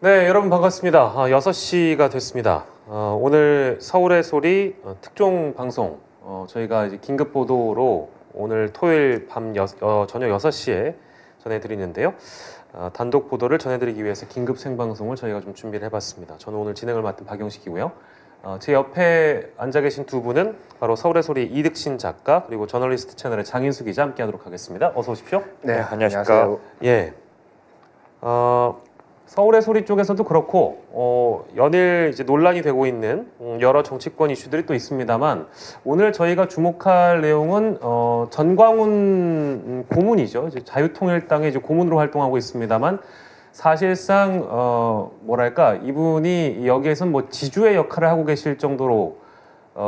네, 여러분 반갑습니다. 6시가 됐습니다. 오늘 서울의 소리 특종 방송, 저희가 이제 긴급 보도로 오늘 토요일 저녁 6시에 전해드리는데요. 단독 보도를 전해드리기 위해서 긴급 생방송을 저희가 좀 준비를 해봤습니다. 저는 오늘 진행을 맡은 박영식이고요. 제 옆에 앉아 계신 두 분은 바로 서울의 소리 이득신 작가 그리고 저널리스트 채널의 장인수 기자 함께하도록 하겠습니다. 어서 오십시오. 네, 안녕하십니까. 예. 서울의 소리 쪽에서도 그렇고 연일 이제 논란이 되고 있는 여러 정치권 이슈들이 또 있습니다만 오늘 저희가 주목할 내용은 전광훈 고문이죠. 이제 자유통일당의 이제 고문으로 활동하고 있습니다만 사실상 뭐랄까 이분이 여기에선 뭐 지주의 역할을 하고 계실 정도로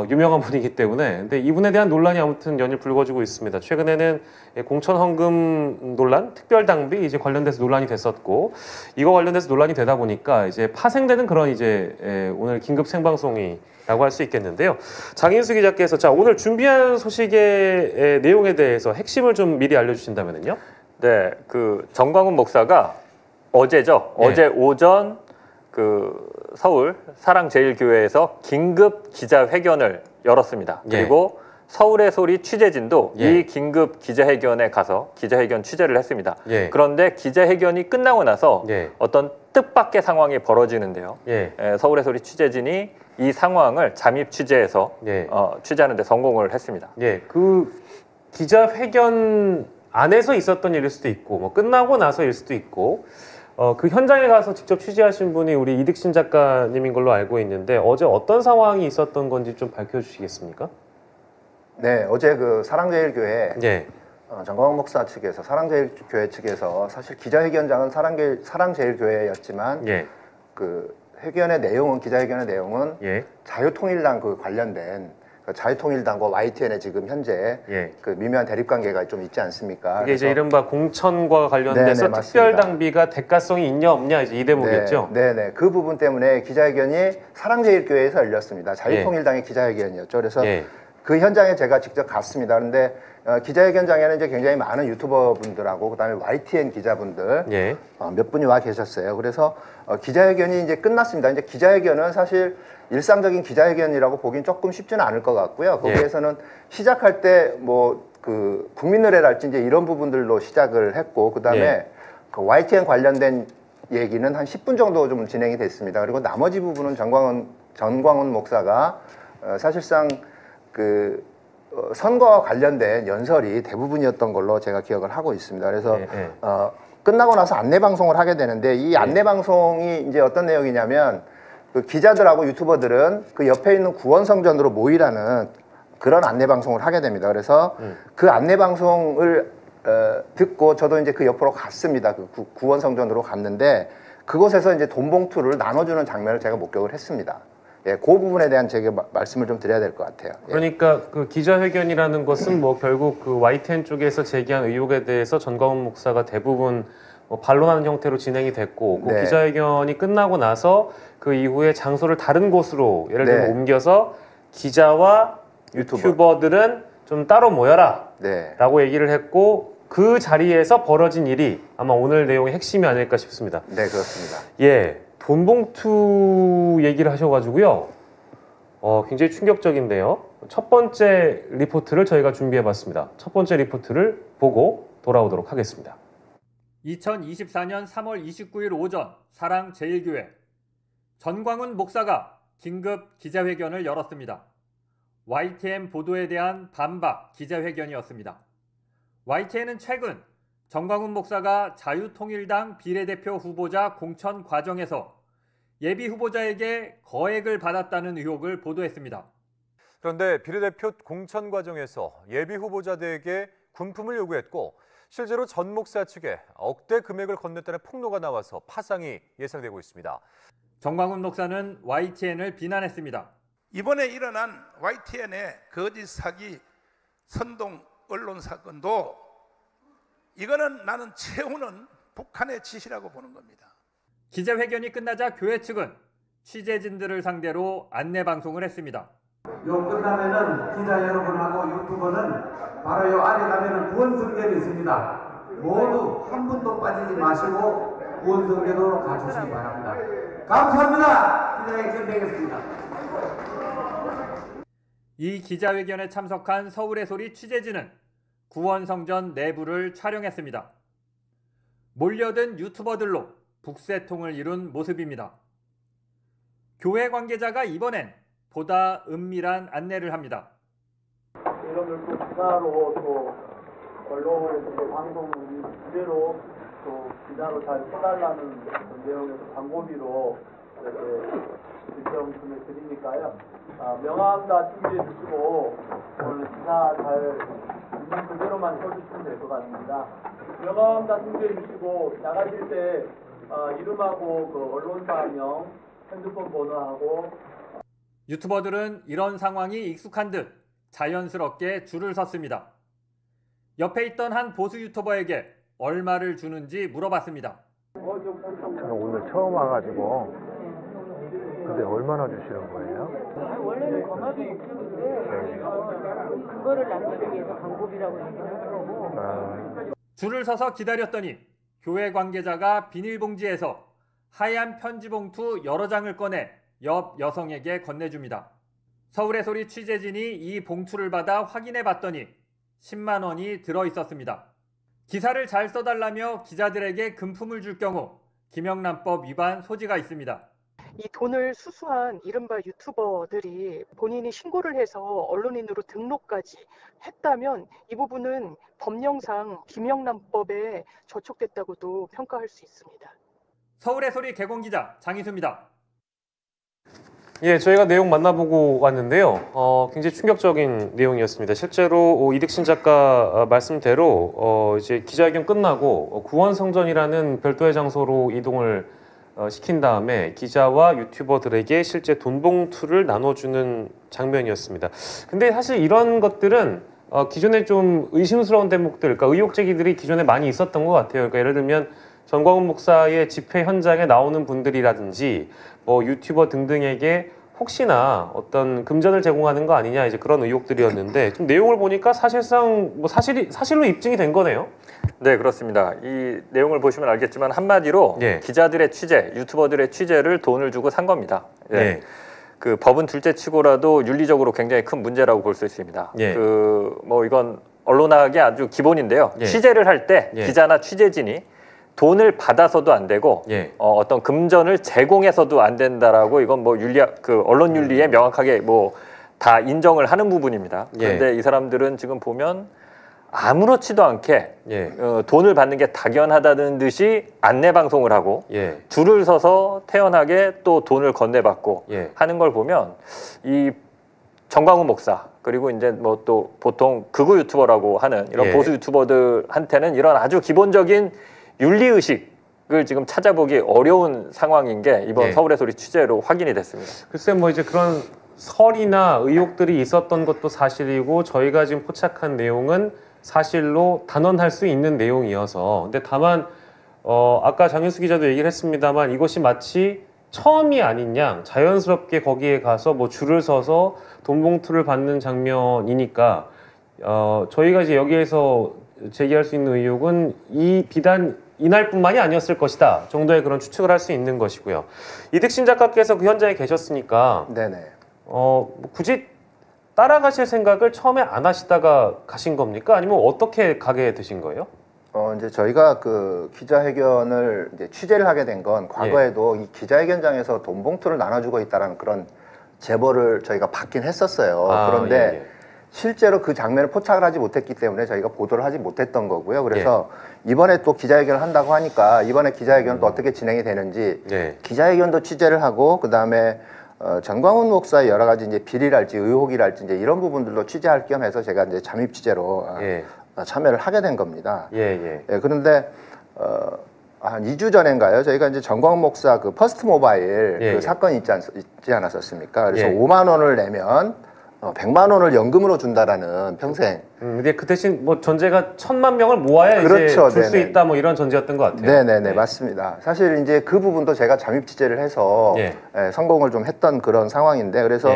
유명한 분이기 때문에 근데 이분에 대한 논란이 아무튼 연일 불거지고 있습니다. 최근에는 공천 헌금 논란, 특별당비 이제 관련돼서 논란이 됐었고 이거 관련돼서 논란이 되다 보니까 이제 파생되는 그런 이제 오늘 긴급 생방송이라고 할 수 있겠는데요. 장인수 기자께서 자 오늘 준비한 소식의 내용에 대해서 핵심을 좀 미리 알려주신다면요. 네, 그 전광훈 목사가 어제죠. 네. 어제 오전 그 서울 사랑제일교회에서 긴급 기자회견을 열었습니다. 그리고 서울의 소리 취재진도 이 긴급 기자회견에 가서 기자회견 취재를 했습니다. 그런데 기자회견이 끝나고 나서 어떤 뜻밖의 상황이 벌어지는데요. 서울의 소리 취재진이 이 상황을 잠입 취재해서 취재하는 데 성공을 했습니다. 그 기자회견 안에서 있었던 일일 수도 있고 뭐 끝나고 나서일 수도 있고 그 현장에 가서 직접 취재하신 분이 우리 이득신 작가님인 걸로 알고 있는데 어제 어떤 상황이 있었던 건지 좀 밝혀주시겠습니까? 네, 어제 그 사랑제일교회 전광훈 목사 측에서 사랑제일교회 측에서 사실 기자회견장은 사랑제일교회였지만 그 회견의 내용은 기자회견의 내용은 자유통일당 그 관련된 자유통일당과 YTN의 지금 현재 그 미묘한 대립관계가 좀 있지 않습니까? 이게 이제 이른바 공천과 관련돼서 특별당비가 대가성이 있냐 없냐 이제 이 대목이었죠. 네네. 그 부분 때문에 기자회견이 사랑제일교회에서 열렸습니다. 자유통일당의 기자회견이었죠. 그래서 그 현장에 제가 직접 갔습니다. 그런데 기자회견장에는 이제 굉장히 많은 유튜버 분들하고 그다음에 YTN 기자분들 몇 분이 와 계셨어요. 그래서 기자회견이 이제 끝났습니다. 이제 기자회견은 사실 일상적인 기자회견이라고 보긴 조금 쉽지는 않을 것 같고요. 거기에서는 시작할 때 뭐 그 국민의례랄지 이제 이런 부분들로 시작을 했고 그다음에 그 YTN 관련된 얘기는 한 10분 정도 좀 진행이 됐습니다. 그리고 나머지 부분은 전광훈 목사가 사실상 그 선거와 관련된 연설이 대부분이었던 걸로 제가 기억을 하고 있습니다. 그래서 끝나고 나서 안내 방송을 하게 되는데 이 안내 방송이 이제 어떤 내용이냐면 그 기자들하고 유튜버들은 그 옆에 있는 구원성전으로 모이라는 그런 안내 방송을 하게 됩니다. 그래서 그 안내 방송을 듣고 저도 이제 그 옆으로 갔습니다. 그 구원성전으로 갔는데 그곳에서 이제 돈 봉투를 나눠주는 장면을 제가 목격을 했습니다. 그 부분에 대한 제가 말씀을 좀 드려야 될 것 같아요. 그러니까 그 기자회견이라는 것은 뭐 결국 그 YTN 쪽에서 제기한 의혹에 대해서 전광훈 목사가 대부분 뭐 반론하는 형태로 진행이 됐고 그 기자회견이 끝나고 나서 그 이후에 장소를 다른 곳으로 예를 들면 옮겨서 기자와 유튜버들은 좀 따로 모여라 라고 얘기를 했고 그 자리에서 벌어진 일이 아마 오늘 내용의 핵심이 아닐까 싶습니다. 네, 그렇습니다. 돈 봉투 얘기를 하셔가지고요. 굉장히 충격적인데요. 첫 번째 리포트를 저희가 준비해봤습니다. 첫 번째 리포트를 보고 돌아오도록 하겠습니다. 2024년 3월 29일 오전 사랑제일교회 전광훈 목사가 긴급 기자회견을 열었습니다. YTN 보도에 대한 반박 기자회견이었습니다. YTN은 최근 전광훈 목사가 자유통일당 비례대표 후보자 공천 과정에서 예비 후보자에게 거액을 받았다는 의혹을 보도했습니다. 그런데 비례대표 공천 과정에서 예비 후보자들에게 군품을 요구했고 실제로 전 목사 측에 억대 금액을 건넸다는 폭로가 나와서 파상이 예상되고 있습니다. 전광훈 목사는 YTN을 비난했습니다. 이번에 일어난 YTN의 거짓 사기 선동 언론 사건도 이거는 나는 채우는 북한의 짓이라고 보는 겁니다. 기자회견이 끝나자 교회 측은 취재진들을 상대로 안내 방송을 했습니다. 요 끝나면은 기자 여러분하고 유튜버는 바로 요 아래 가면은 구원성전이 있습니다. 모두 한 분도 빠지지 마시고 구원성교도로 가주시기 바랍니다. 감사합니다. 기자회견 끝내겠습니다. 이 기자회견에 참석한 서울의 소리 취재진은 구원성전 내부를 촬영했습니다. 몰려든 유튜버들로 북새통을 이룬 모습입니다. 교회 관계자가 이번엔 보다 은밀한 안내를 합니다. 이런 또 기사로 또 언론에서 방송 주제로 또 기사로 잘 써달라는 내용에서 광고비로 이렇게 일정금을 드리니까요. 명함 다 준비해 주시고 오늘 기사 잘 있는 그대로만 써주시면 될 것 같습니다. 명함 다 준비해 주시고 나가실 때 이름하고 그 언론사명, 핸드폰 번호하고. 유튜버들은 이런 상황이 익숙한 듯 자연스럽게 줄을 섰습니다. 옆에 있던 한 보수 유튜버에게 얼마를 주는지 물어봤습니다. 저는 오늘 처음 와가지고 근데 얼마나 주시는 거예요? 원래는 광합이 6,000원인데 그거를 남기기 위해서 광고비라고 얘기하는 거고. 줄을 서서 기다렸더니 교회 관계자가 비닐봉지에서 하얀 편지 봉투 여러 장을 꺼내 옆 여성에게 건네줍니다. 서울의 소리 취재진이 이 봉투를 받아 확인해 봤더니 10만 원이 들어있었습니다. 기사를 잘 써달라며 기자들에게 금품을 줄 경우 김영란법 위반 소지가 있습니다. 이 돈을 수수한 이른바 유튜버들이 본인이 신고를 해서 언론인으로 등록까지 했다면 이 부분은 법령상 김영란법에 저촉됐다고도 평가할 수 있습니다. 서울의 소리 개공기자 장희수입니다. 예, 저희가 내용 만나보고 왔는데요. 굉장히 충격적인 내용이었습니다. 실제로 이득신 작가 말씀대로 이제 기자회견 끝나고 구원성전이라는 별도의 장소로 이동을 시킨 다음에 기자와 유튜버들에게 실제 돈 봉투를 나눠주는 장면이었습니다. 근데 사실 이런 것들은 기존에 좀 의심스러운 대목들, 그러니까 의혹 제기들이 기존에 많이 있었던 것 같아요. 그러니까 예를 들면 전광훈 목사의 집회 현장에 나오는 분들이라든지 뭐 유튜버 등등에게 혹시나 어떤 금전을 제공하는 거 아니냐 이제 그런 의혹들이었는데 좀 내용을 보니까 사실상 뭐 사실로 입증이 된 거네요. 네, 그렇습니다. 이 내용을 보시면 알겠지만 한마디로 기자들의 취재, 유튜버들의 취재를 돈을 주고 산 겁니다. 예. 그 법은 둘째치고라도 윤리적으로 굉장히 큰 문제라고 볼 수 있습니다. 그 뭐 이건 언론학의 아주 기본인데요. 취재를 할 때 기자나 취재진이 돈을 받아서도 안 되고 어떤 금전을 제공해서도 안 된다라고 이건 뭐 언론 윤리에 명확하게 뭐 다 인정을 하는 부분입니다. 그런데 이 사람들은 지금 보면 아무렇지도 않게 돈을 받는 게 당연하다는 듯이 안내 방송을 하고 줄을 서서 태연하게 또 돈을 건네받고 하는 걸 보면 이 전광훈 목사 그리고 이제 뭐 또 보통 극우 유튜버라고 하는 이런 보수 유튜버들한테는 이런 아주 기본적인 윤리의식을 지금 찾아보기 어려운 상황인 게 이번 서울의 소리 취재로 확인이 됐습니다. 글쎄 뭐 이제 그런 설이나 의혹들이 있었던 것도 사실이고 저희가 지금 포착한 내용은 사실로 단언할 수 있는 내용이어서 근데 다만 아까 장윤수 기자도 얘기를 했습니다만 이것이 마치 처음이 아닌 양 자연스럽게 거기에 가서 뭐 줄을 서서 돈 봉투를 받는 장면이니까 저희가 이제 여기에서 제기할 수 있는 의혹은 이 비단 이날뿐만이 아니었을 것이다 정도의 그런 추측을 할 수 있는 것이고요. 이득신 작가께서 그 현장에 계셨으니까 굳이 따라가실 생각을 처음에 안 하시다가 가신 겁니까? 아니면 어떻게 가게 되신 거예요? 이제 저희가 그 기자회견을 이제 취재를 하게 된 건 과거에도 이 기자회견장에서 돈 봉투를 나눠주고 있다는 그런 제보를 저희가 받긴 했었어요. 그런데 실제로 그 장면을 포착을 하지 못했기 때문에 저희가 보도를 하지 못했던 거고요. 그래서 이번에 또 기자회견을 한다고 하니까 이번에 기자회견은 또 어떻게 진행이 되는지 기자회견도 취재를 하고 그 다음에 전광훈 목사의 여러 가지 이제 비리랄지 의혹이랄지 이제 이런 부분들도 취재할 겸 해서 제가 이제 잠입 취재로 참여를 하게 된 겁니다. 그런데 한 2주 전인가요? 저희가 이제 전광훈 목사 그 퍼스트 모바일 그 사건이 있지 않았었습니까? 그래서 5만 원을 내면 100만 원을 연금으로 준다라는 평생. 근데 그 대신 뭐 전제가 1000만 명을 모아야 이제 줄 수 있다 뭐 이런 전제였던 것 같아요. 네네네 맞습니다. 사실 이제 그 부분도 제가 잠입 취재를 해서 성공을 좀 했던 그런 상황인데 그래서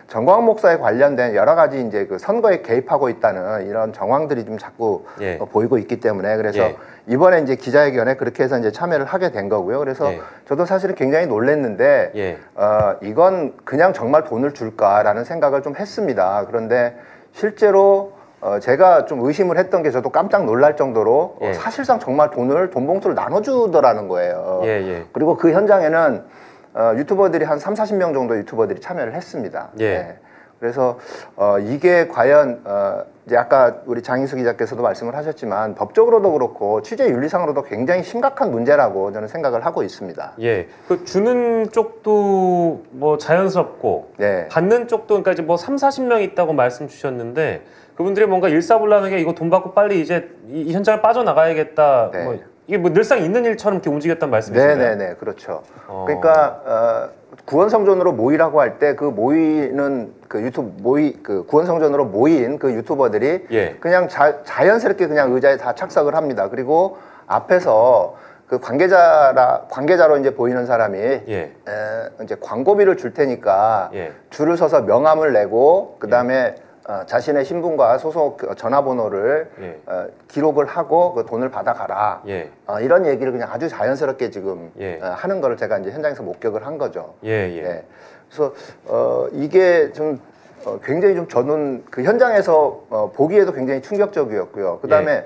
전광훈 목사에 관련된 여러 가지 이제 그 선거에 개입하고 있다는 이런 정황들이 좀 자꾸 보이고 있기 때문에 그래서 이번에 이제 기자회견에 그렇게 해서 이제 참여를 하게 된 거고요. 그래서 저도 사실은 굉장히 놀랐는데 이건 그냥 정말 돈을 줄까라는 생각을 좀 했습니다. 그런데 실제로 제가 좀 의심을 했던 게 저도 깜짝 놀랄 정도로 사실상 정말 돈 봉투를 나눠주더라는 거예요. 그리고 그 현장에는 유튜버들이 한 30-40명 정도 유튜버들이 참여를 했습니다. 그래서 이게 과연 이제 아까 우리 장인수 기자께서도 말씀을 하셨지만 법적으로도 그렇고 취재 윤리상으로도 굉장히 심각한 문제라고 저는 생각을 하고 있습니다. 그 주는 쪽도 뭐 자연스럽고 받는 쪽도 그러니까 이제 뭐 30-40명 있다고 말씀 주셨는데 그분들이 뭔가 일사불란하게 이거 돈 받고 빨리 이제 이 현장을 빠져나가야겠다. 뭐 이게 뭐 늘상 있는 일처럼 이렇게 움직였단 말씀이신가요? 네네네, 그렇죠. 그러니까 구원성전으로 모이라고 할 때 그 모이는 그 구원성전으로 모인 그 유튜버들이 그냥 자연스럽게 그냥 의자에 다 착석을 합니다. 그리고 앞에서 그 관계자로 이제 보이는 사람이 이제 광고비를 줄 테니까 줄을 서서 명함을 내고 그 다음에 자신의 신분과 소속 전화번호를 기록을 하고 그 돈을 받아가라. 이런 얘기를 그냥 아주 자연스럽게 지금 하는 거를 제가 이제 현장에서 목격을 한 거죠. 그래서 이게 좀 굉장히 좀 저는 그 현장에서 보기에도 굉장히 충격적이었고요. 그 다음에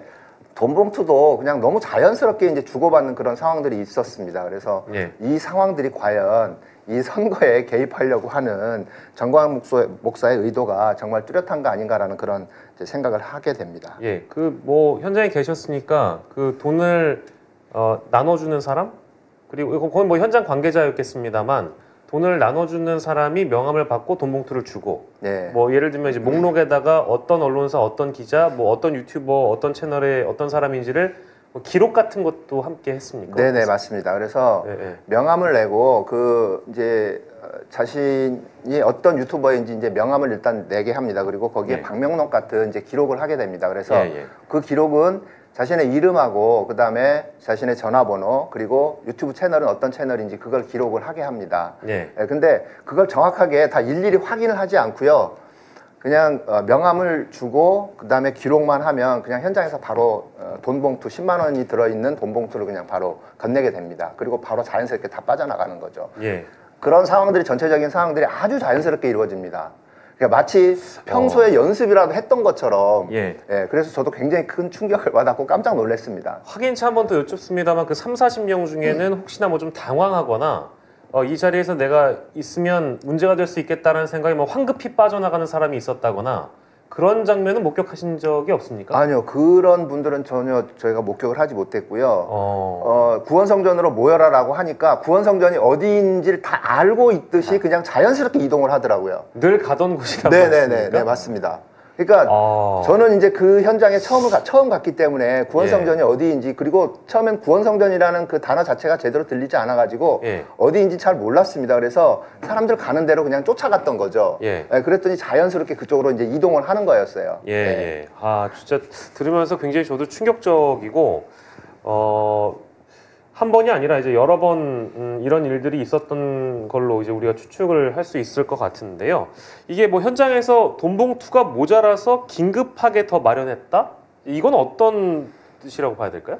돈 봉투도 그냥 너무 자연스럽게 이제 주고받는 그런 상황들이 있었습니다. 그래서 이 상황들이 과연 이 선거에 개입하려고 하는 정광훈 목사의 의도가 정말 뚜렷한 거 아닌가라는 그런 이제 생각을 하게 됩니다. 그 뭐 현장에 계셨으니까 그 돈을 나눠주는 사람 그리고 그건 뭐 현장 관계자였겠습니다만 돈을 나눠주는 사람이 명함을 받고 돈 봉투를 주고 뭐 예를 들면 이제 목록에다가 어떤 언론사, 어떤 기자, 뭐 어떤 유튜버, 어떤 채널의 어떤 사람인지를 뭐 기록 같은 것도 함께 했습니까? 네네, 맞습니다. 그래서 명함을 내고 그 이제 자신이 어떤 유튜버인지 이제 명함을 일단 내게 합니다. 그리고 거기에 방명록 같은 이제 기록을 하게 됩니다. 그래서 그 기록은 자신의 이름하고 그 다음에 자신의 전화번호 그리고 유튜브 채널은 어떤 채널인지 그걸 기록을 하게 합니다. 근데 그걸 정확하게 다 일일이 확인을 하지 않고요. 그냥 명함을 주고 그 다음에 기록만 하면 그냥 현장에서 바로 돈 봉투 10만 원이 들어있는 돈 봉투를 그냥 바로 건네게 됩니다. 그리고 바로 자연스럽게 다 빠져나가는 거죠. 그런 상황들이 전체적인 상황들이 아주 자연스럽게 이루어집니다. 그러니까 마치 평소에 연습이라도 했던 것처럼 그래서 저도 굉장히 큰 충격을 받았고 깜짝 놀랐습니다. 확인차 한 번 더 여쭙습니다만 그 30-40명 중에는 혹시나 뭐 좀 당황하거나 이 자리에서 내가 있으면 문제가 될 수 있겠다는 생각이 뭐 황급히 빠져나가는 사람이 있었다거나 그런 장면은 목격하신 적이 없습니까? 아니요. 그런 분들은 전혀 저희가 목격을 하지 못했고요. 구원성전으로 모여라라고 하니까 구원성전이 어디인지를 다 알고 있듯이 그냥 자연스럽게 이동을 하더라고요. 늘 가던 곳이라고 네네네. 네, 맞습니다. 그러니까 저는 이제 그 현장에 처음 갔기 때문에 구원성전이 어디인지 그리고 처음엔 구원성전이라는 그 단어 자체가 제대로 들리지 않아가지고 어디인지 잘 몰랐습니다. 그래서 사람들 가는 대로 그냥 쫓아갔던 거죠. 그랬더니 자연스럽게 그쪽으로 이제 이동을 하는 거였어요. 아 진짜 들으면서 굉장히 저도 충격적이고 한 번이 아니라 이제 여러 번 이런 일들이 있었던 걸로 이제 우리가 추측을 할 수 있을 것 같은데요. 이게 뭐 현장에서 돈 봉투가 모자라서 긴급하게 더 마련했다? 이건 어떤 뜻이라고 봐야 될까요?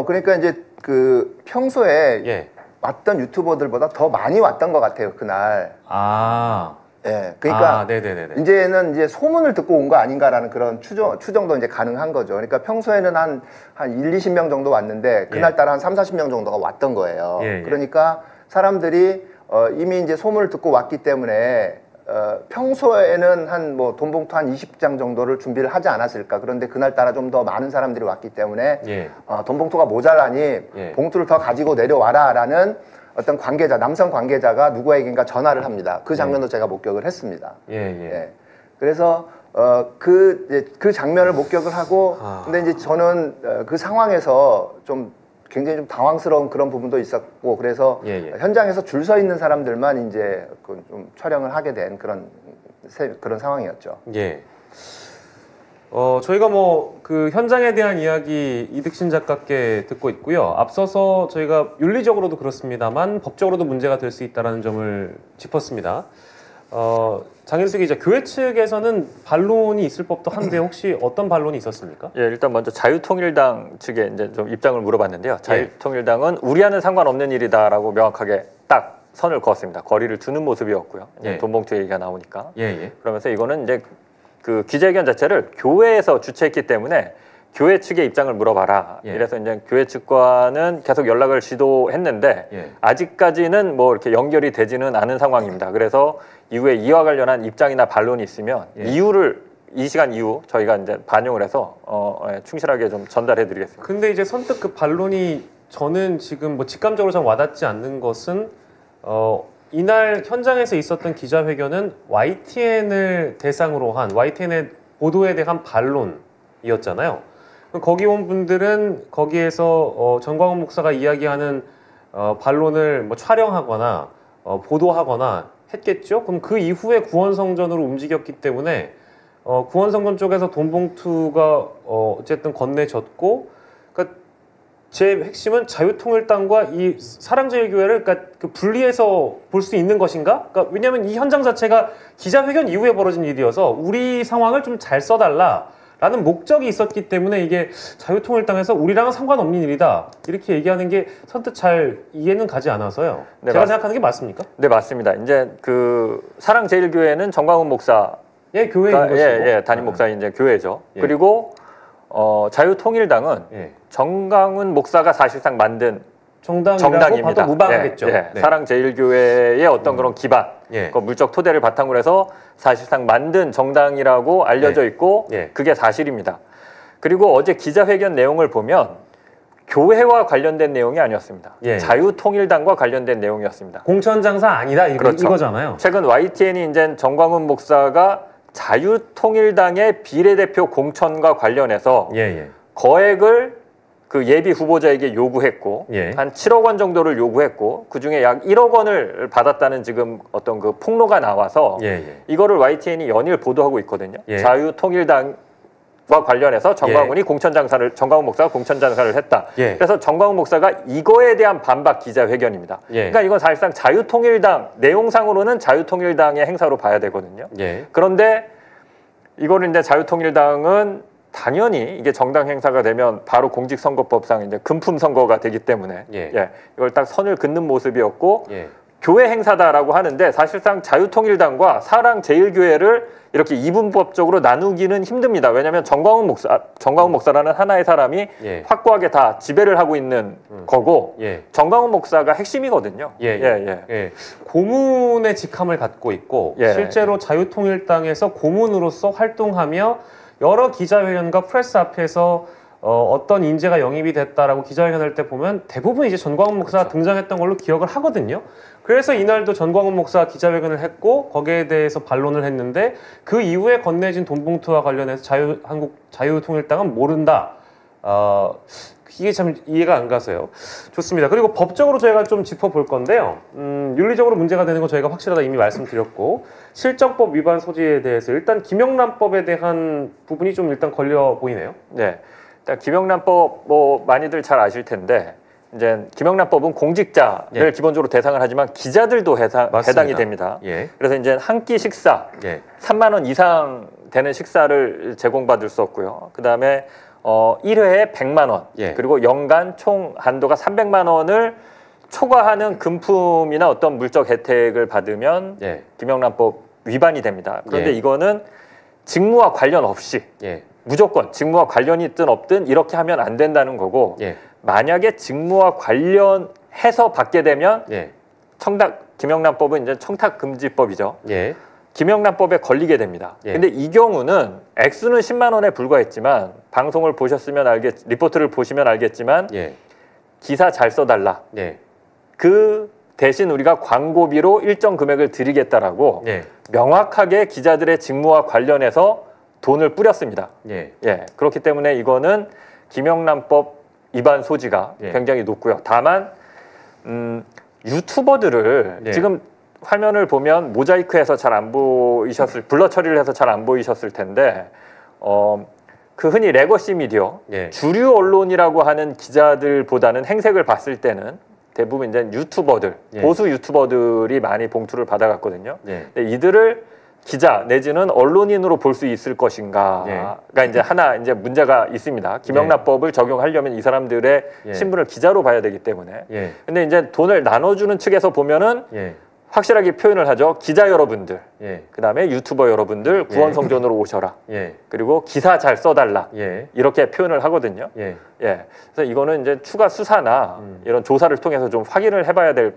그러니까 이제 그 평소에 왔던 유튜버들보다 더 많이 왔던 것 같아요, 그날. 그러니까 이제는 이제 소문을 듣고 온 거 아닌가라는 그런 추정도 이제 가능한 거죠. 그러니까 평소에는 한 1-20명 정도 왔는데 그날따라 한 30-40명 정도가 왔던 거예요. 그러니까 사람들이 이미 이제 소문을 듣고 왔기 때문에 평소에는 한 뭐 돈 봉투 한 20장 정도를 준비를 하지 않았을까. 그런데 그날따라 좀 더 많은 사람들이 왔기 때문에 돈 봉투가 모자라니 봉투를 더 가지고 내려와라라는 어떤 관계자, 남성 관계자가 누구에겐가 전화를 합니다. 그 장면도 제가 목격을 했습니다. 그래서 그 장면을 목격을 하고 근데 이제 저는 그 상황에서 좀 굉장히 좀 당황스러운 그런 부분도 있었고 그래서 현장에서 줄 서 있는 사람들만 이제 좀 촬영을 하게 된 그런 상황이었죠. 저희가 뭐 그 현장에 대한 이야기 이득신 작가께 듣고 있고요. 앞서서 저희가 윤리적으로도 그렇습니다만 법적으로도 문제가 될 수 있다는 점을 짚었습니다. 장인수 기자, 교회 측에서는 반론이 있을 법도 한데 혹시 어떤 반론이 있었습니까? 예, 일단 먼저 자유통일당 측에 이제 좀 입장을 물어봤는데요. 자유통일당은 우리와는 상관없는 일이다라고 명확하게 딱 선을 그었습니다. 거리를 두는 모습이었고요. 돈봉투 얘기가 나오니까. 그러면서 이거는 이제 그 기자회견 자체를 교회에서 주최했기 때문에 교회 측의 입장을 물어봐라. 이래서 이제 교회 측과는 계속 연락을 시도했는데 아직까지는 뭐 이렇게 연결이 되지는 않은 상황입니다. 그래서 이후에 이와 관련한 입장이나 반론이 있으면 이유를 이 시간 이후 저희가 이제 반영을 해서 충실하게 좀 전달해드리겠습니다. 근데 이제 선뜻 그 반론이 저는 지금 뭐 직감적으로 좀 와닿지 않는 것은 이날 현장에서 있었던 기자회견은 YTN을 대상으로 한 YTN의 보도에 대한 반론이었잖아요. 거기 온 분들은 거기에서 전광훈 목사가 이야기하는 반론을 뭐 촬영하거나 보도하거나 했겠죠. 그럼 그 이후에 구원성전으로 움직였기 때문에 구원성전 쪽에서 돈봉투가 어쨌든 건네졌고, 그러니까 제 핵심은 자유통일당과 이 사랑제일교회를 그러니까 그 분리해서 볼 수 있는 것인가? 그러니까 왜냐하면 이 현장 자체가 기자회견 이후에 벌어진 일이어서 우리 상황을 좀 잘 써달라라는 목적이 있었기 때문에 이게 자유통일당에서 우리랑은 상관없는 일이다 이렇게 얘기하는 게 선뜻 잘 이해는 가지 않아서요. 제가 생각하는 게 맞습니까? 네, 맞습니다. 이제 그 사랑제일교회는 정광훈 목사 교회인 것이고 담임 목사인 이제 교회죠. 그리고 자유통일당은 정광훈 목사가 사실상 만든 정당입니다. 무방하겠죠. 사랑제일교회의 어떤 그런 기반, 그 물적 토대를 바탕으로 해서 사실상 만든 정당이라고 알려져 있고 그게 사실입니다. 그리고 어제 기자회견 내용을 보면 교회와 관련된 내용이 아니었습니다. 자유통일당과 관련된 내용이었습니다. 공천장사 아니다 이거잖아요. 최근 YTN이 이제 정광훈 목사가 자유통일당의 비례대표 공천과 관련해서 거액을 그 예비 후보자에게 요구했고 한 7억 원 정도를 요구했고 그중에 약 1억 원을 받았다는 지금 어떤 그 폭로가 나와서 이거를 YTN이 연일 보도하고 있거든요. 자유통일당과 관련해서 정광훈이 정광훈 목사가 공천장사를 했다. 그래서 정광훈 목사가 이거에 대한 반박 기자회견입니다. 그러니까 이건 사실상 자유통일당 내용상으로는 자유통일당의 행사로 봐야 되거든요. 그런데 이거를 이제 자유통일당은 당연히 이게 정당 행사가 되면 바로 공직선거법상 이제 금품 선거가 되기 때문에 이걸 딱 선을 긋는 모습이었고 교회 행사다라고 하는데 사실상 자유통일당과 사랑제일교회를 이렇게 이분법적으로 나누기는 힘듭니다. 왜냐하면 정광훈 목사라는 하나의 사람이 확고하게 다 지배를 하고 있는 거고 정광훈 목사가 핵심이거든요. 고문의 직함을 갖고 있고 실제로 자유통일당에서 고문으로서 활동하며 여러 기자회견과 프레스 앞에서 어떤 인재가 영입이 됐다라고 기자회견할 때 보면 대부분 이제 전광훈 목사가 등장했던 걸로 기억을 하거든요. 그래서 이날도 전광훈 목사가 기자회견을 했고 거기에 대해서 반론을 했는데 그 이후에 건네진 돈봉투와 관련해서 자유통일당은 모른다. 이게 참 이해가 안 가서요. 좋습니다. 그리고 법적으로 저희가 좀 짚어볼 건데요. 윤리적으로 문제가 되는 건 저희가 확실하다 이미 말씀드렸고 실정법 위반 소지에 대해서 일단 김영란법에 대한 부분이 좀 일단 걸려 보이네요. 일단 김영란법 뭐 많이들 잘 아실 텐데 이제 김영란법은 공직자를 기본적으로 대상을 하지만 기자들도 해당이 됩니다. 그래서 이제 한 끼 식사 3만 원 이상 되는 식사를 제공받을 수 없고요. 그 다음에 1회에 100만 원 그리고 연간 총 한도가 300만 원을 초과하는 금품이나 어떤 물적 혜택을 받으면 김영란법 위반이 됩니다. 그런데 이거는 직무와 관련 없이 무조건 직무와 관련이 있든 없든 이렇게 하면 안 된다는 거고 만약에 직무와 관련해서 받게 되면 김영란법은 이제 청탁금지법이죠. 김영란법에 걸리게 됩니다. 근데 이 경우는 액수는 10만 원에 불과했지만 방송을 보셨으면 리포트를 보시면 알겠지만 기사 잘 써달라. 그 대신 우리가 광고비로 일정 금액을 드리겠다라고 명확하게 기자들의 직무와 관련해서 돈을 뿌렸습니다. 그렇기 때문에 이거는 김영란법 위반 소지가 굉장히 높고요. 다만 유튜버들을 지금 화면을 보면 모자이크해서 잘 안 보이셨을 블러 처리를 해서 잘 안 보이셨을 텐데 그 흔히 레거시 미디어 주류 언론이라고 하는 기자들보다는 행색을 봤을 때는 대부분 이제 유튜버들 보수 유튜버들이 많이 봉투를 받아갔거든요. 근데 이들을 기자 내지는 언론인으로 볼 수 있을 것인가가 이제 하나 이제 문제가 있습니다. 김영란법을 적용하려면 이 사람들의 신분을 기자로 봐야 되기 때문에. 근데 이제 돈을 나눠주는 측에서 보면은 확실하게 표현을 하죠. 기자 여러분들, 그다음에 유튜버 여러분들 구원성전으로 오셔라. 그리고 기사 잘 써달라. 이렇게 표현을 하거든요. 그래서 이거는 이제 추가 수사나 이런 조사를 통해서 좀 확인을 해봐야 될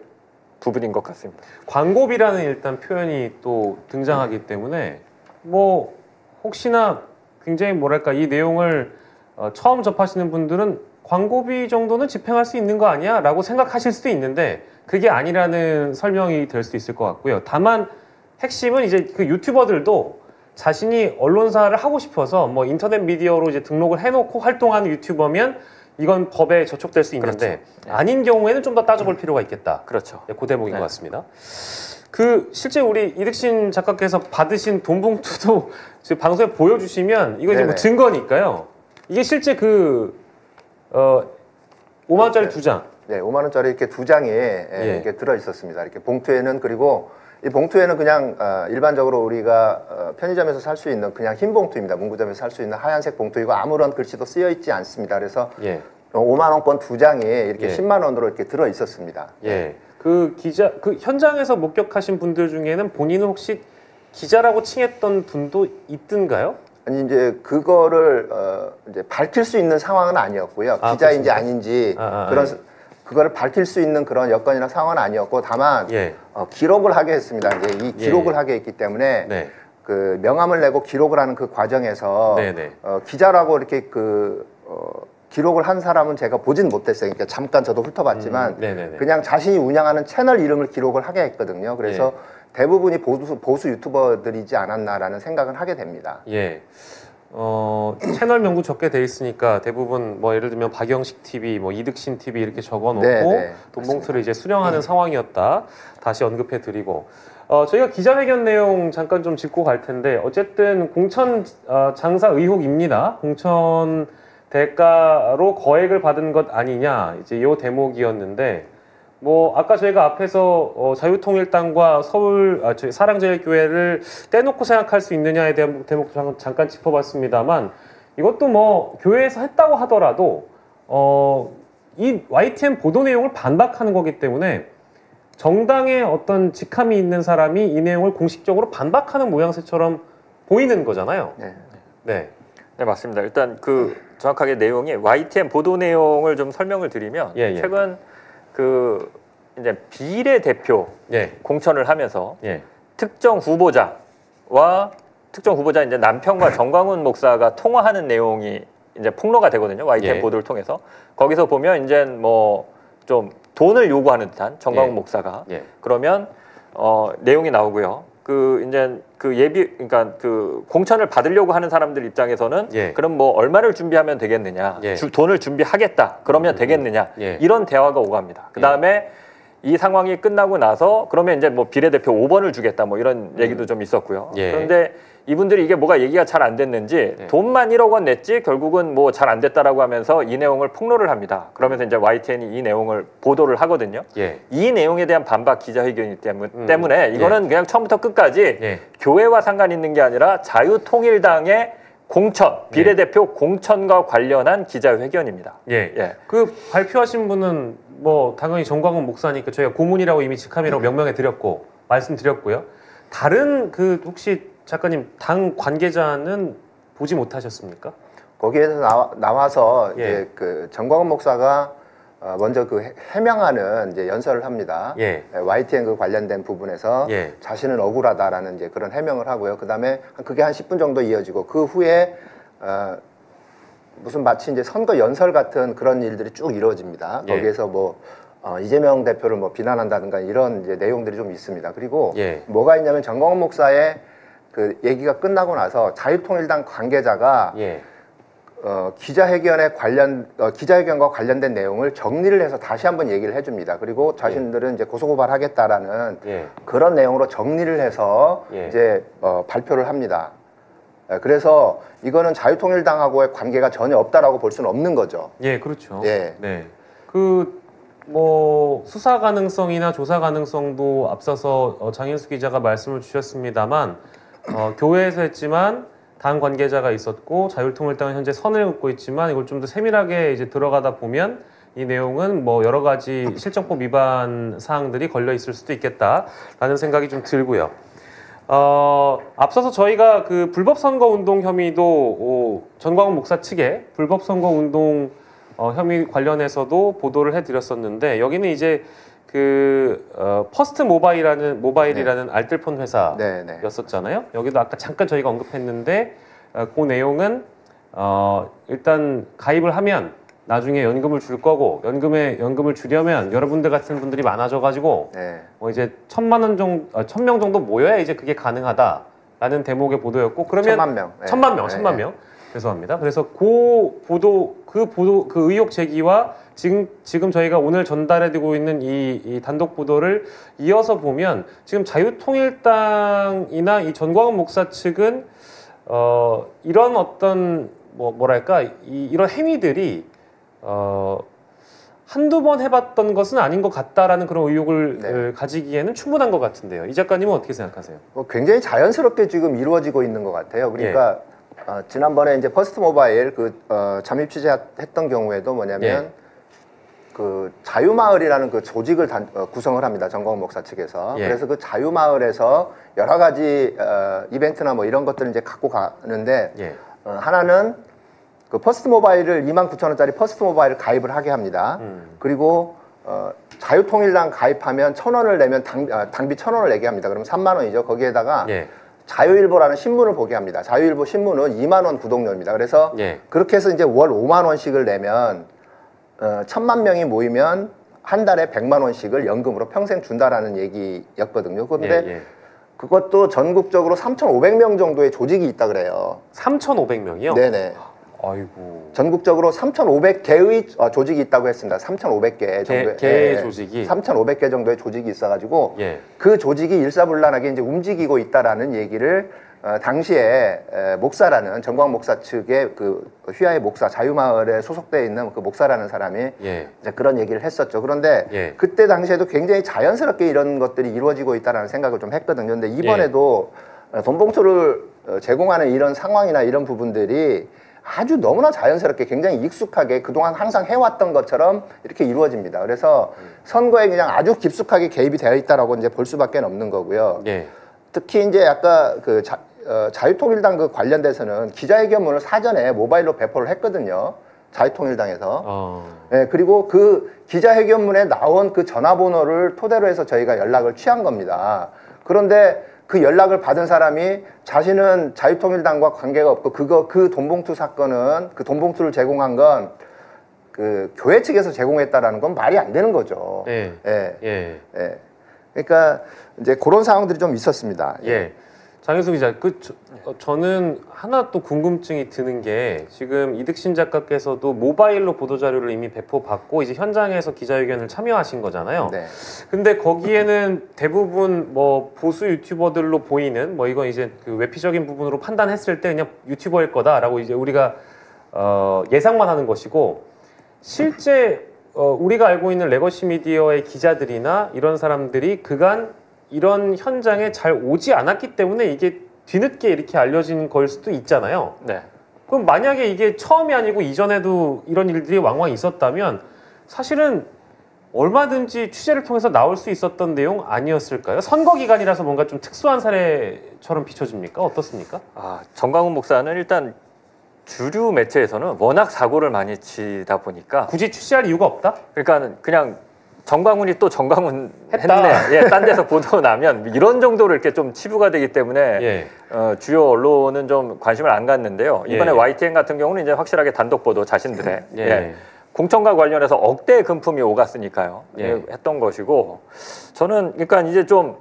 부분인 것 같습니다. 광고비라는 일단 표현이 또 등장하기 때문에 뭐 혹시나 굉장히 뭐랄까 이 내용을 처음 접하시는 분들은 광고비 정도는 집행할 수 있는 거 아니야? 라고 생각하실 수도 있는데 그게 아니라는 설명이 될 수 있을 것 같고요. 다만 핵심은 이제 그 유튜버들도 자신이 언론사를 하고 싶어서 뭐 인터넷 미디어로 이제 등록을 해놓고 활동하는 유튜버면 이건 법에 저촉될 수 있는데 아닌 경우에는 좀 더 따져볼 필요가 있겠다. 그렇죠. 그 대목인 것 같습니다. 그 실제 우리 이득신 작가께서 받으신 돈 봉투도 지금 방송에 보여주시면 이거 이제 뭐 증거니까요. 이게 실제 그 5만 원짜리 2장. 네, 5만 원짜리 이렇게 2장이 이렇게 들어 있었습니다. 이렇게 봉투에는 그리고 이 봉투에는 그냥 일반적으로 우리가 편의점에서 살 수 있는 그냥 흰 봉투입니다. 문구점에서 살 수 있는 하얀색 봉투이고 아무런 글씨도 쓰여 있지 않습니다. 그래서 5만 원권 2장이 이렇게 10만 원으로 이렇게 들어 있었습니다. 그 현장에서 목격하신 분들 중에는 본인은 혹시 기자라고 칭했던 분도 있던가요? 아니 이제 그거를 이제 밝힐 수 있는 상황은 아니었고요. 기자인지 아닌지 그거를 밝힐 수 있는 그런 여건이나 상황은 아니었고 다만 기록을 하게 했습니다. 이제 이 기록을 하게 했기 때문에 그 명함을 내고 기록을 하는 그 과정에서 기자라고 이렇게 기록을 한 사람은 제가 보진 못했어요. 그러니까 잠깐 저도 훑어봤지만 그냥 자신이 운영하는 채널 이름을 기록을 하게 했거든요. 그래서 대부분이 보수 유튜버들이지 않았나라는 생각은 하게 됩니다. 채널 명도 적게 돼 있으니까 대부분 뭐 예를 들면 박영식 TV, 뭐 이득신 TV 이렇게 적어놓고 돈 봉투를 이제 수령하는 상황이었다. 다시 언급해드리고 저희가 기자회견 내용 잠깐 좀 짚고 갈 텐데 어쨌든 공천 장사 의혹입니다. 공천 대가로 거액을 받은 것 아니냐 이제 이 대목이었는데 뭐 아까 저희가 앞에서 자유통일당과 서울 사랑제일교회를 떼놓고 생각할 수 있느냐에 대한 대목도 잠깐 짚어봤습니다만 이것도 뭐 교회에서 했다고 하더라도 이 YTN 보도 내용을 반박하는 거기 때문에 정당의 어떤 직함이 있는 사람이 이 내용을 공식적으로 반박하는 모양새처럼 보이는 거잖아요. 네, 맞습니다. 일단 그 정확하게 내용이 YTN 보도 내용을 좀 설명을 드리면 최근 그 이제 비례대표 공천을 하면서 특정 후보자와 이제 남편과 정광훈 목사가 통화하는 내용이 이제 폭로가 되거든요. YTN 보도를 통해서 거기서 보면 이제 뭐 좀 돈을 요구하는 듯한 정광훈 목사가 그러면 내용이 나오고요. 그 이제 그 그러니까 그 공천을 받으려고 하는 사람들 입장에서는 그럼 뭐 얼마를 준비하면 되겠느냐, 돈을 준비하겠다 그러면 되겠느냐 이런 대화가 오갑니다. 그 다음에 이 상황이 끝나고 나서 그러면 이제 뭐 비례대표 5번을 주겠다 뭐 이런 얘기도 좀 있었고요. 그런데 이분들이 이게 뭐가 얘기가 잘 안 됐는지 돈만 1억 원 냈지 결국은 뭐 잘 안 됐다라고 하면서 이 내용을 폭로를 합니다. 그러면서 이제 YTN이 이 내용을 보도를 하거든요. 이 내용에 대한 반박 기자회견이기 때문에 이거는 그냥 처음부터 끝까지 교회와 상관 있는 게 아니라 자유통일당의 공천, 비례대표 공천과 관련한 기자회견입니다. 그 발표하신 분은 뭐 당연히 정광훈 목사니까 저희가 고문이라고 이미 직함이라고 명명해 드렸고 말씀드렸고요. 다른 그 혹시 작가님 당 관계자는 보지 못하셨습니까? 거기에서 나와서 이제 그 정광훈 목사가 먼저 그 해명하는 이제 연설을 합니다. YTN 그 관련된 부분에서 자신은 억울하다라는 이제 그런 해명을 하고요. 그다음에 그게 한 10분 정도 이어지고 그 후에 무슨 마치 이제 선거 연설 같은 그런 일들이 쭉 이루어집니다. 거기에서 뭐 이재명 대표를 뭐 비난한다든가 이런 이제 내용들이 좀 있습니다. 그리고 뭐가 있냐면 정광훈 목사의 그 얘기가 끝나고 나서 자유통일당 관계자가 기자회견과 관련된 내용을 정리를 해서 다시 한번 얘기를 해줍니다. 그리고 자신들은 이제 고소고발하겠다라는 그런 내용으로 정리를 해서 이제 발표를 합니다. 그래서 이거는 자유통일당하고의 관계가 전혀 없다라고 볼 수는 없는 거죠. 그렇죠. 그 뭐 수사 가능성이나 조사 가능성도 앞서서 장인수 기자가 말씀을 주셨습니다만 교회에서 했지만 당 관계자가 있었고 자유통일당은 현재 선을 긋고 있지만 이걸 좀 더 세밀하게 이제 들어가다 보면 이 내용은 뭐 여러 가지 실정법 위반 사항들이 걸려 있을 수도 있겠다라는 생각이 좀 들고요. 앞서서 저희가 그 불법선거운동 혐의도 전광훈 목사 측의 불법선거운동 혐의 관련해서도 보도를 해드렸었는데 여기는 이제 그 퍼스트 모바일이라는 알뜰폰 회사였었잖아요. 여기도 아까 잠깐 저희가 언급했는데 그 내용은 일단 가입을 하면 나중에 연금을 줄 거고 연금을 주려면 여러분들 같은 분들이 많아져가지고 이제 1,000명 정도 모여야 이제 그게 가능하다라는 대목의 보도였고 그러면 1,000만 명. 죄송합니다. 그래서 그 의혹 제기와 지금 저희가 오늘 전달해드리고 있는 이 단독 보도를 이어서 보면 지금 자유통일당이나 이 전광훈 목사 측은 이런 어떤 뭐랄까 이런 행위들이 한두 번 해봤던 것은 아닌 것 같다라는 그런 의혹을 가지기에는 충분한 것 같은데요. 이 작가님은 어떻게 생각하세요? 굉장히 자연스럽게 지금 이루어지고 있는 것 같아요. 그러니까 지난번에 이제 퍼스트 모바일 잠입 취재했던 경우에도 뭐냐면 그 자유마을이라는 그 조직을 구성을 합니다. 전광훈 목사 측에서. 그래서 그 자유마을에서 여러 가지 이벤트나 뭐 이런 것들을 이제 갖고 가는데 하나는 그 퍼스트 모바일을 29,000원짜리 퍼스트 모바일을 가입을 하게 합니다. 그리고 자유통일당 가입하면 1,000원을 내면 당비 1,000원을 내게 합니다. 그러면 3만 원이죠. 거기에다가 자유일보라는 신문을 보게 합니다. 자유일보 신문은 2만 원 구독료입니다. 그래서 그렇게 해서 이제 월 5만 원씩을 내면 1,000만 명이 모이면 한 달에 100만 원씩을 연금으로 평생 준다라는 얘기였거든요. 그런데 그것도 전국적으로 3,500명 정도의 조직이 있다 그래요. 3,500명이요? 네네. 아이고. 전국적으로 3,500개의 조직이 있다고 했습니다. 3,500개 정도의 개의 조직이 3,500개 정도의 조직이 있어가지고 그 조직이 일사불란하게 이제 움직이고 있다라는 얘기를 당시에 목사라는 전광훈 목사 측의 그 휘하의 목사 자유마을에 소속되어 있는 그 목사라는 사람이 이제 그런 얘기를 했었죠. 그런데 그때 당시에도 굉장히 자연스럽게 이런 것들이 이루어지고 있다라는 생각을 좀 했거든요. 근데 이번에도 돈봉투를 제공하는 이런 상황이나 이런 부분들이 아주 너무나 자연스럽게 굉장히 익숙하게 그동안 항상 해왔던 것처럼 이렇게 이루어집니다. 그래서 선거에 그냥 아주 깊숙하게 개입이 되어 있다라고 이제 볼 수밖에 없는 거고요. 특히 이제 아까 그 자유통일당 그 관련돼서는 기자회견문을 사전에 모바일로 배포를 했거든요. 자유통일당에서. 그리고 그 기자회견문에 나온 그 전화번호를 토대로 해서 저희가 연락을 취한 겁니다. 그런데 그 연락을 받은 사람이 자신은 자유통일당과 관계가 없고 그 돈봉투 사건은 그 돈봉투를 제공한 건 그 교회 측에서 제공했다라는 건 말이 안 되는 거죠. 그러니까 이제 그런 상황들이 좀 있었습니다. 장혜수 기자, 저는 하나 또 궁금증이 드는 게 지금 이득신 작가께서도 모바일로 보도자료를 이미 배포받고 이제 현장에서 기자회견을 참여하신 거잖아요. 근데 거기에는 대부분 뭐 보수 유튜버들로 보이는 뭐 이건 이제 그 외피적인 부분으로 판단했을 때 그냥 유튜버일 거다라고 이제 우리가 예상만 하는 것이고 실제 우리가 알고 있는 레거시 미디어의 기자들이나 이런 사람들이 그간 이런 현장에 잘 오지 않았기 때문에 이게 뒤늦게 이렇게 알려진 걸 수도 있잖아요. 그럼 만약에 이게 처음이 아니고 이전에도 이런 일들이 왕왕 있었다면 사실은 얼마든지 취재를 통해서 나올 수 있었던 내용 아니었을까요? 선거 기간이라서 뭔가 좀 특수한 사례처럼 비춰집니까? 어떻습니까? 전광훈 목사는 일단 주류 매체에서는 워낙 사고를 많이 치다 보니까 굳이 취재할 이유가 없다? 그러니까 그냥 정광훈이 또 정광훈 했네. 딴 데서 보도 나면 이런 정도로 이렇게 좀 치부가 되기 때문에 주요 언론은 좀 관심을 안 갖는데요. 이번에 YTN 같은 경우는 이제 확실하게 단독 보도 자신들의 공천과 관련해서 억대 금품이 오갔으니까요. 했던 것이고 저는 그러니까 이제 좀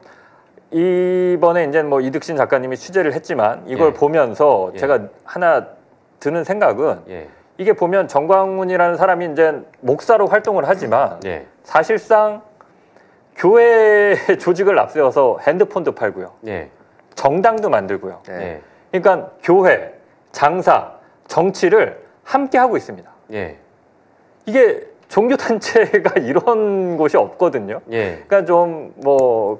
이번에 이제 뭐 이득신 작가님이 취재를 했지만 이걸 보면서 제가 하나 드는 생각은 이게 보면 정광훈이라는 사람이 이제 목사로 활동을 하지만 사실상 교회 조직을 앞세워서 핸드폰도 팔고요. 정당도 만들고요. 그러니까 교회, 장사, 정치를 함께 하고 있습니다. 이게 종교단체가 이런 곳이 없거든요. 그러니까 좀 뭐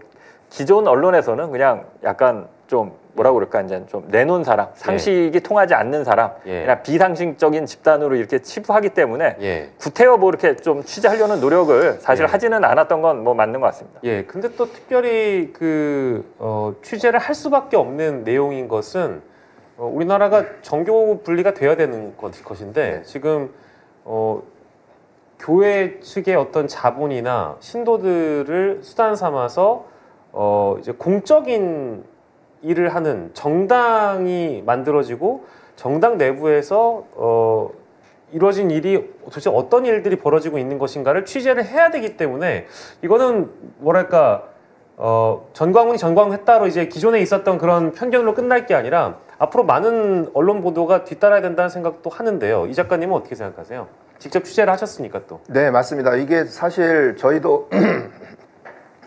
기존 언론에서는 그냥 약간 좀 뭐라고 그럴까 이제 좀 내놓은 사람, 상식이 통하지 않는 사람, 그냥 비상식적인 집단으로 이렇게 치부하기 때문에 구태여 뭐 이렇게 좀 취재하려는 노력을 사실 하지는 않았던 건 뭐 맞는 것 같습니다. 예, 근데 또 특별히 그 취재를 할 수밖에 없는 내용인 것은 우리나라가 정교 분리가 되어야 되는 것인데 지금 교회 측의 어떤 자본이나 신도들을 수단 삼아서 이제 공적인 일을 하는 정당이 만들어지고 정당 내부에서 이루어진 일이 도대체 어떤 일들이 벌어지고 있는 것인가를 취재를 해야 되기 때문에 이거는 뭐랄까 전광훈이 전광했다로 이제 기존에 있었던 그런 편견으로 끝날 게 아니라 앞으로 많은 언론 보도가 뒤따라야 된다는 생각도 하는데요. 이 작가님은 어떻게 생각하세요? 직접 취재를 하셨으니까 또. 네, 맞습니다. 이게 사실 저희도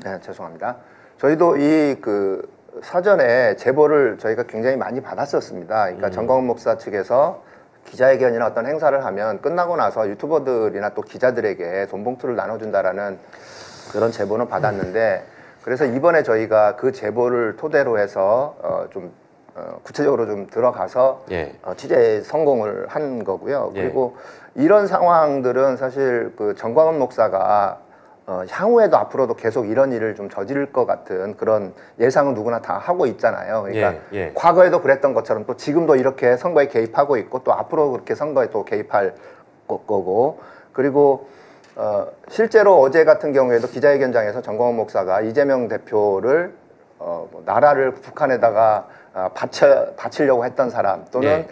네, 죄송합니다. 저희도 이 그 사전에 제보를 저희가 굉장히 많이 받았었습니다. 그러니까 전광훈 목사 측에서 기자회견이나 어떤 행사를 하면 끝나고 나서 유튜버들이나 또 기자들에게 돈 봉투를 나눠준다라는 그런 제보는 받았는데 그래서 이번에 저희가 그 제보를 토대로 해서 좀 구체적으로 좀 들어가서 취재 성공을 한 거고요. 그리고 이런 상황들은 사실 그 전광훈 목사가 향후에도 앞으로도 계속 이런 일을 좀 저지를 것 같은 그런 예상은 누구나 다 하고 있잖아요. 그러니까 과거에도 그랬던 것처럼 또 지금도 이렇게 선거에 개입하고 있고 또 앞으로 그렇게 선거에 또 개입할 거고 그리고 실제로 어제 같은 경우에도 기자회견장에서 전광훈 목사가 이재명 대표를 나라를 북한에다가 바치려고 했던 사람 또는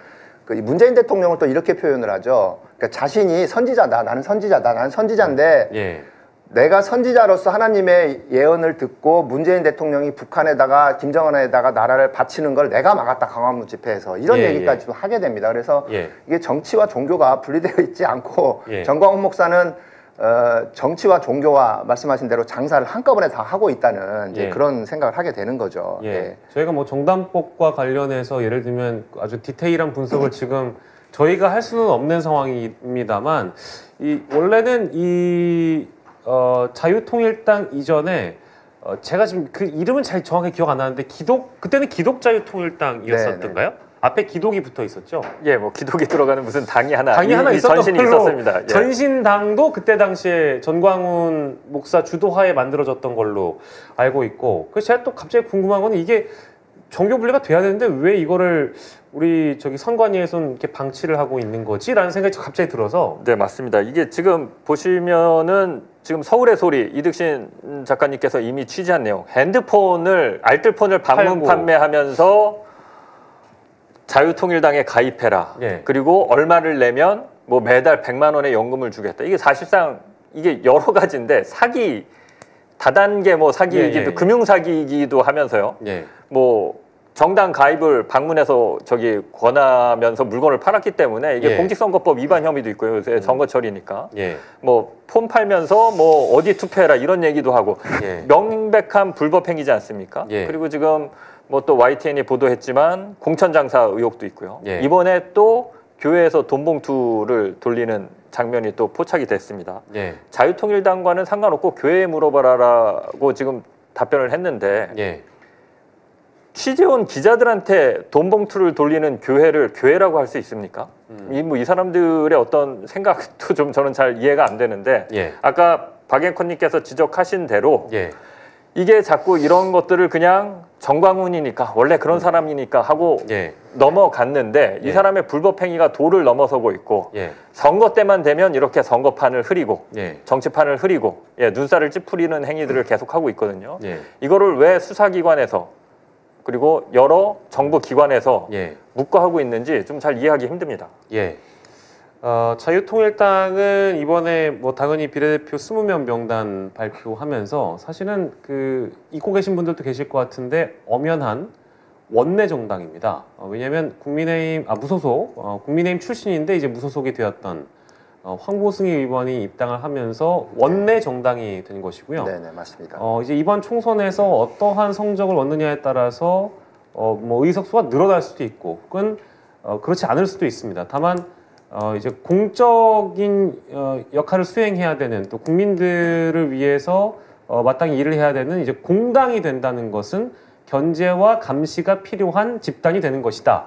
그 문재인 대통령을 또 이렇게 표현을 하죠. 그러니까 자신이 선지자다. 나는 선지자다. 나는 선지자인데 내가 선지자로서 하나님의 예언을 듣고 문재인 대통령이 북한에다가 김정은에다가 나라를 바치는 걸 내가 막았다. 광화문 집회에서 이런 얘기까지도 하게 됩니다. 그래서 이게 정치와 종교가 분리되어 있지 않고 전광훈 목사는 정치와 종교와 말씀하신 대로 장사를 한꺼번에 다 하고 있다는 이제 그런 생각을 하게 되는 거죠. 저희가 뭐 정당법과 관련해서 예를 들면 아주 디테일한 분석을 지금 저희가 할 수는 없는 상황입니다만 원래는 이 자유통일당 이전에 제가 지금 그 이름은 잘 정확하게 기억 안 나는데 그때는 기독자유통일당이었었던가요? 앞에 기독이 붙어 있었죠. 예, 뭐 기독이 들어가는 무슨 당이 하나 있었던 전신이 걸로 있었습니다. 전신당도 그때 당시에 전광훈 목사 주도하에 만들어졌던 걸로 알고 있고 그래서 제가 또 갑자기 궁금한 건 이게 정교 분리가 돼야 되는데 왜 이거를 우리 저기 선관위에서는 이렇게 방치를 하고 있는 거지라는 생각이 갑자기 들어서. 네, 맞습니다. 이게 지금 보시면은 지금 서울의 소리 이득신 작가님께서 이미 취재한 내용 핸드폰을 알뜰폰을 방문 판매하면서 자유통일당에 가입해라. 그리고 얼마를 내면 뭐 매달 100만 원의 연금을 주겠다. 이게 사실상 이게 여러 가지인데 사기 다단계 뭐 사기이기도 금융 사기이기도 하면서요. 뭐 정당 가입을 방문해서 저기 권하면서 물건을 팔았기 때문에 이게 공직선거법 위반 혐의도 있고요. 요새 선거철이니까. 뭐 폰 팔면서 뭐 어디 투표해라 이런 얘기도 하고 명백한 불법 행위지 않습니까? 그리고 지금 뭐 또 YTN이 보도했지만 공천장사 의혹도 있고요. 이번에 또 교회에서 돈 봉투를 돌리는 장면이 또 포착이 됐습니다. 자유통일당과는 상관없고 교회에 물어봐라라고 지금 답변을 했는데 취재원 기자들한테 돈 봉투를 돌리는 교회를 교회라고 할 수 있습니까? 이 사람들의 어떤 생각도 좀 저는 잘 이해가 안 되는데 아까 박앵커님께서 지적하신 대로 이게 자꾸 이런 것들을 그냥 전광훈이니까 원래 그런 사람이니까 하고 넘어갔는데 이 사람의 불법 행위가 도를 넘어서고 있고 선거 때만 되면 이렇게 선거판을 흐리고 정치판을 흐리고 눈살을 찌푸리는 행위들을 계속하고 있거든요. 이거를 왜 수사기관에서 그리고 여러 정부 기관에서 묵과하고 있는지 좀 잘 이해하기 힘듭니다. 자유통일당은 이번에 뭐 당연히 비례대표 20명 명단 발표하면서 사실은 그 잊고 계신 분들도 계실 것 같은데 엄연한 원내 정당입니다. 왜냐하면 국민의힘 무소속 국민의힘 출신인데 이제 무소속이 되었던 황보승희 의원이 입당을 하면서 원내 정당이 된 것이고요. 네, 맞습니다. 이제 이번 총선에서 어떠한 성적을 얻느냐에 따라서 뭐 의석수가 늘어날 수도 있고 혹은 그렇지 않을 수도 있습니다. 다만 이제 공적인 역할을 수행해야 되는 또 국민들을 위해서 마땅히 일을 해야 되는 이제 공당이 된다는 것은 견제와 감시가 필요한 집단이 되는 것이다.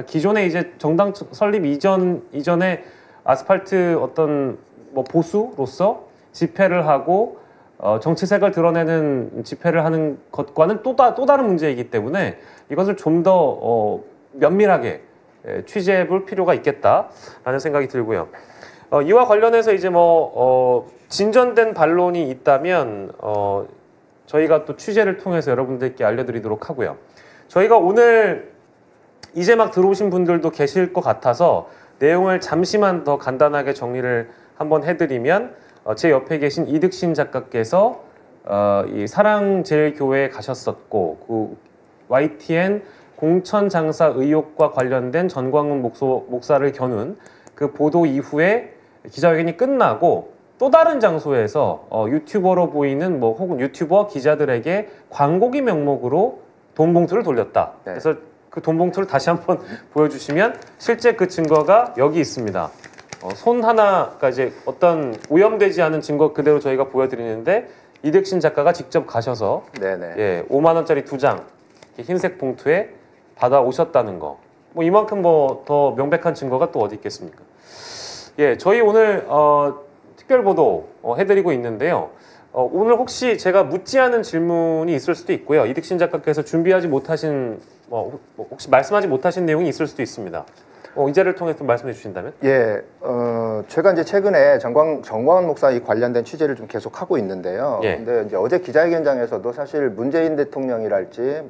기존에 이제 정당 설립 이전에 아스팔트 어떤 뭐 보수로서 집회를 하고 정치색을 드러내는 집회를 하는 것과는 또 다른 문제이기 때문에 이것을 좀 더 면밀하게 취재해볼 필요가 있겠다라는 생각이 들고요. 이와 관련해서 이제 뭐 진전된 반론이 있다면 저희가 또 취재를 통해서 여러분들께 알려드리도록 하고요. 저희가 오늘 이제 막 들어오신 분들도 계실 것 같아서 내용을 잠시만 더 간단하게 정리를 한번 해드리면 제 옆에 계신 이득신 작가께서 이 사랑제일교회에 가셨었고 그 YTN 공천장사 의혹과 관련된 전광훈 목사를 겨눈 그 보도 이후에 기자회견이 끝나고 또 다른 장소에서 유튜버로 보이는 뭐 혹은 유튜버 기자들에게 광고기 명목으로 돈 봉투를 돌렸다. 네. 그래서 그 돈 봉투를 다시 한번 보여주시면 실제 그 증거가 여기 있습니다. 손 하나가 이제 어떤 오염되지 않은 증거 그대로 저희가 보여드리는데 이득신 작가가 직접 가셔서 예, 5만 원짜리 2장 흰색 봉투에 받아 오셨다는 거. 뭐 이만큼 뭐 더 명백한 증거가 또 어디 있겠습니까? 예, 저희 오늘 특별 보도 해드리고 있는데요. 오늘 혹시 제가 묻지 않은 질문이 있을 수도 있고요. 이득신 작가께서 준비하지 못하신 혹시 말씀하지 못하신 내용이 있을 수도 있습니다. 이 자리를 통해서 말씀해 주신다면? 예, 제가 이제 최근에 정광훈 목사 이 관련된 취재를 좀 계속 하고 있는데요. 예. 근데 이제 어제 기자회견장에서도 사실 문재인 대통령이랄지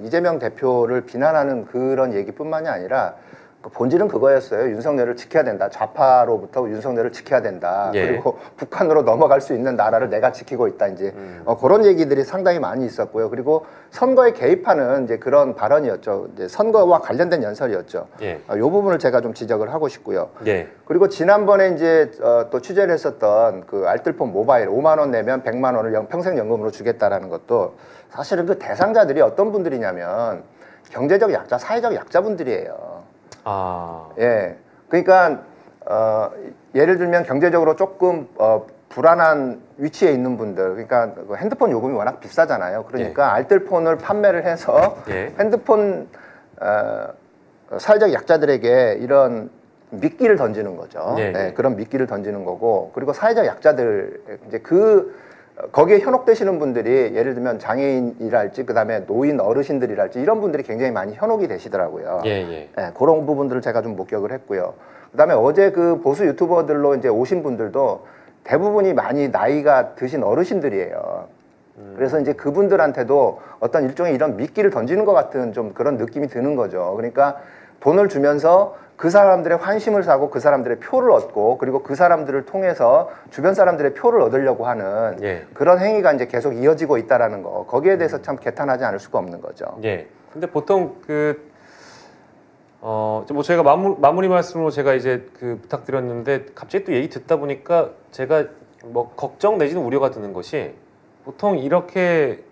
이재명 대표를 비난하는 그런 얘기뿐만이 아니라 그 본질은 그거였어요. 윤석열을 지켜야 된다. 좌파로부터 윤석열을 지켜야 된다. 예. 그리고 북한으로 넘어갈 수 있는 나라를 내가 지키고 있다. 이제 그런 얘기들이 상당히 많이 있었고요. 그리고 선거에 개입하는 이제 그런 발언이었죠. 이제 선거와 관련된 연설이었죠. 예. 이 부분을 제가 좀 지적을 하고 싶고요. 예. 그리고 지난번에 이제 또 취재를 했었던 그 알뜰폰 모바일 5만 원 내면 100만 원을 평생연금으로 주겠다라는 것도 사실은 그 대상자들이 어떤 분들이냐면 경제적 약자, 사회적 약자분들이에요. 예. 그러니까 예를 들면 경제적으로 조금 불안한 위치에 있는 분들, 그러니까 핸드폰 요금이 워낙 비싸잖아요. 그러니까 예. 알뜰폰을 판매를 해서 예. 핸드폰 사회적 약자들에게 이런 미끼를 던지는 거죠. 예. 네, 그런 미끼를 던지는 거고, 그리고 사회적 약자들 이제 거기에 현혹되시는 분들이 예를 들면 장애인이랄지 그다음에 노인 어르신들이랄지 이런 분들이 굉장히 많이 현혹이 되시더라고요. 예. 네, 그런 부분들을 제가 좀 목격을 했고요. 그다음에 어제 그 보수 유튜버들로 이제 오신 분들도 대부분이 많이 나이가 드신 어르신들이에요. 그래서 이제 그분들한테도 어떤 일종의 이런 미끼를 던지는 것 같은 좀 그런 느낌이 드는 거죠. 그러니까 돈을 주면서 그 사람들의 환심을 사고 그 사람들의 표를 얻고 그리고 그 사람들을 통해서 주변 사람들의 표를 얻으려고 하는 예. 그런 행위가 이제 계속 이어지고 있다라는 거, 거기에 대해서 참 개탄하지 않을 수가 없는 거죠. 예. 근데 보통 뭐 저희가 마무리 말씀으로 제가 이제 부탁드렸는데 갑자기 또 얘기 듣다 보니까 제가 뭐 걱정 내지는 우려가 드는 것이 보통 이렇게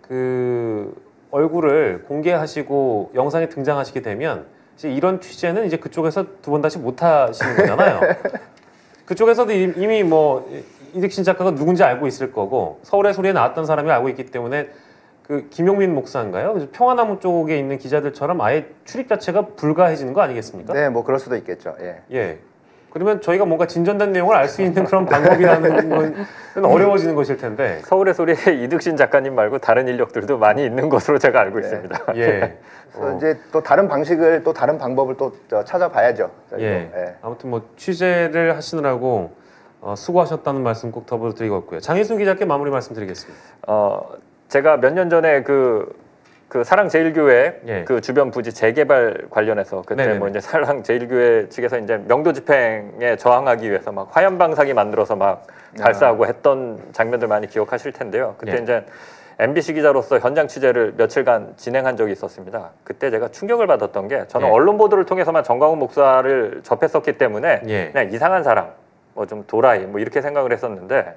얼굴을 공개하시고 영상에 등장하시게 되면 이제 이런 취재는 이제 그쪽에서 두 번 다시 못 하시는 거잖아요. 그쪽에서도 이미 뭐 이득신 작가가 누군지 알고 있을 거고 서울의 소리에 나왔던 사람이 알고 있기 때문에 그 김용민 목사인가요? 그래서 평화나무 쪽에 있는 기자들처럼 아예 출입 자체가 불가해지는 거 아니겠습니까? 네, 뭐 그럴 수도 있겠죠. 예. 예. 그러면 저희가 뭔가 진전된 내용을 알 수 있는 그런 방법이라는 건 어려워지는 것일 텐데. 서울의 소리에 이득신 작가님 말고 다른 인력들도 많이 있는 것으로 제가 알고 있습니다. 예. 그래서 이제 또 다른 방식을 또 다른 방법을 또 찾아봐야죠. 예. 아무튼 뭐 취재를 하시느라고 수고하셨다는 말씀 꼭 더불어드리겠고요. 장희순 기자께 마무리 말씀드리겠습니다. 제가 몇 년 전에 그 사랑제일교회 예. 그 주변 부지 재개발 관련해서 그때 네네네. 뭐 이제 사랑제일교회 측에서 이제 명도 집행에 저항하기 위해서 막 화염방사기 만들어서 막 발사하고 했던 장면들 많이 기억하실 텐데요. 그때 예. 이제 MBC 기자로서 현장 취재를 며칠간 진행한 적이 있었습니다. 그때 제가 충격을 받았던 게 저는 예. 언론 보도를 통해서만 정광훈 목사를 접했었기 때문에 예. 그냥 이상한 사람, 뭐 좀 도라이 뭐 이렇게 생각을 했었는데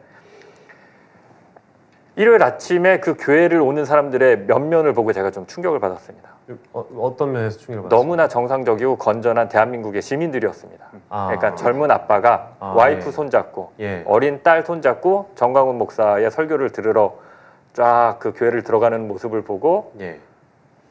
일요일 아침에 그 교회를 오는 사람들의 면면을 보고 제가 좀 충격을 받았습니다. 어떤 면에서 충격을 받았습니까? 너무나 정상적이고 건전한 대한민국의 시민들이었습니다. 그러니까 젊은 아빠가 와이프 예. 손잡고 예. 어린 딸 손잡고 정광훈 목사의 설교를 들으러 쫙 그 교회를 들어가는 모습을 보고 예.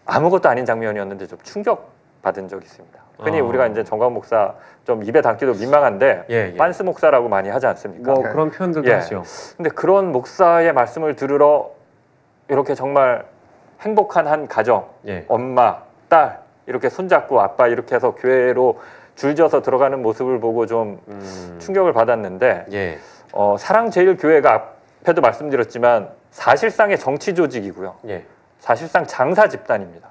아무것도 아닌 장면이었는데 좀 충격받은 적이 있습니다. 흔히 우리가 이제 정광훈 목사 좀 입에 담기도 민망한데 빤스 목사라고 많이 하지 않습니까? 뭐 그런 표현들도 하죠. 근데 그런 목사의 말씀을 들으러 이렇게 정말 행복한 한 가정, 엄마, 딸 이렇게 손잡고 아빠 이렇게 해서 교회로 줄져서 들어가는 모습을 보고 좀 충격을 받았는데 사랑제일교회가 앞에도 말씀드렸지만 사실상의 정치 조직이고요. 사실상 장사 집단입니다.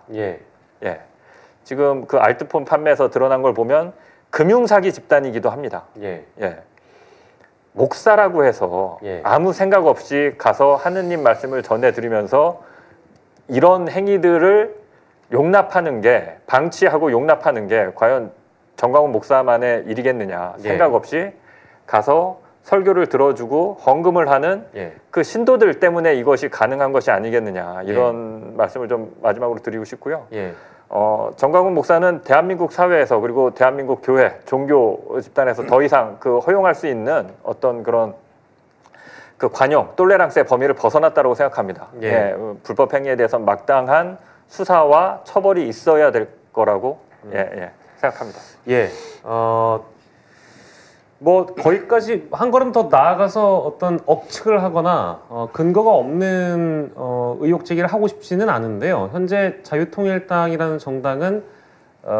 지금 그 알트폰 판매에서 드러난 걸 보면 금융사기 집단이기도 합니다. 목사라고 해서 아무 생각 없이 가서 하느님 말씀을 전해드리면서 이런 행위들을 용납하는 게, 방치하고 용납하는 게 과연 정광훈 목사만의 일이겠느냐 생각 없이 가서 설교를 들어주고 헌금을 하는 그 신도들 때문에 이것이 가능한 것이 아니겠느냐 이런 말씀을 좀 마지막으로 드리고 싶고요. 정광훈 목사는 대한민국 사회에서 그리고 대한민국 교회, 종교 집단에서 더 이상 그 허용할 수 있는 어떤 그런 그 관용, 똘레랑스의 범위를 벗어났다고 생각합니다. 불법 행위에 대해서 마땅한 수사와 처벌이 있어야 될 거라고 생각합니다. 뭐 거기까지 한 걸음 더 나아가서 어떤 억측을 하거나 근거가 없는 의혹 제기를 하고 싶지는 않은데요. 현재 자유통일당이라는 정당은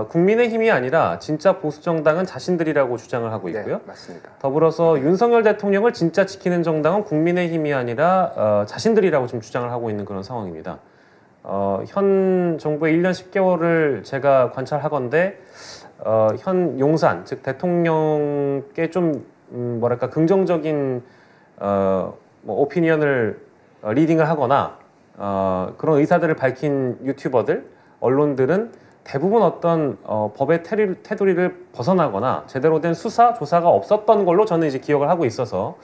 국민의힘이 아니라 진짜 보수 정당은 자신들이라고 주장을 하고 있고요. 맞습니다. 더불어서 윤석열 대통령을 진짜 지키는 정당은 국민의힘이 아니라 자신들이라고 지금 주장을 하고 있는 그런 상황입니다. 현 정부의 1년 10개월을 제가 관찰하건대 현 용산, 즉 대통령께 좀 뭐랄까 긍정적인 뭐 오피니언을 리딩을 하거나 그런 의사들을 밝힌 유튜버들, 언론들은 대부분 어떤 법의 테두리를 벗어나거나 제대로 된 수사, 조사가 없었던 걸로 저는 이제 기억을 하고 있어서